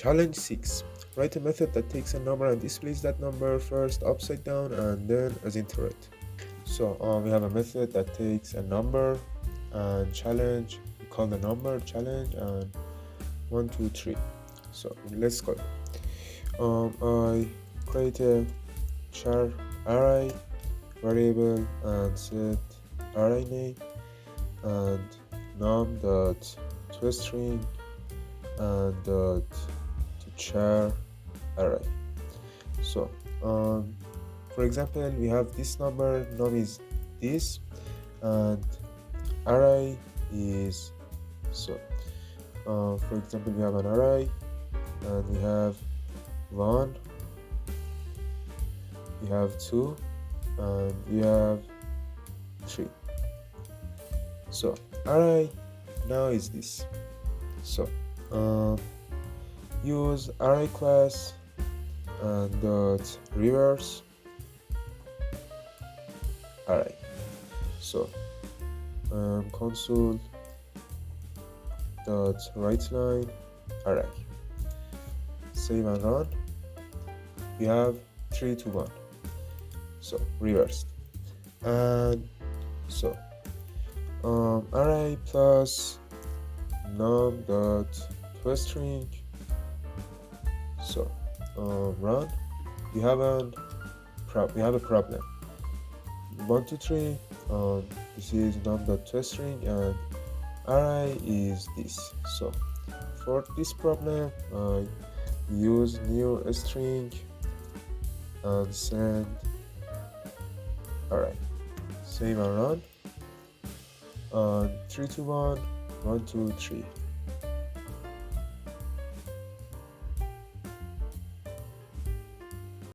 Challenge 6. Write a method that takes a number and displays that number first upside down and then as iterate. So we have a method that takes a number and challenge. We call the number challenge and 1, 2, 3. So let's go. I create a char array variable and set array name and num dot toString and dot to char array. So for example, we have this number, num is this, and array is so. For example, we have an array and we have 1, we have 2, and we have 3. So array now is this. So use array class and dot reverse array. So console dot write line array. Save and run. We have 3 to 1. So reversed. And so array plus num dot toString. So run. We have a problem. 1, 2, 3. This is num dot toString and array is this. So for this problem, I use new string and send array. Save and run. 3 to 1, 1, 2, 3.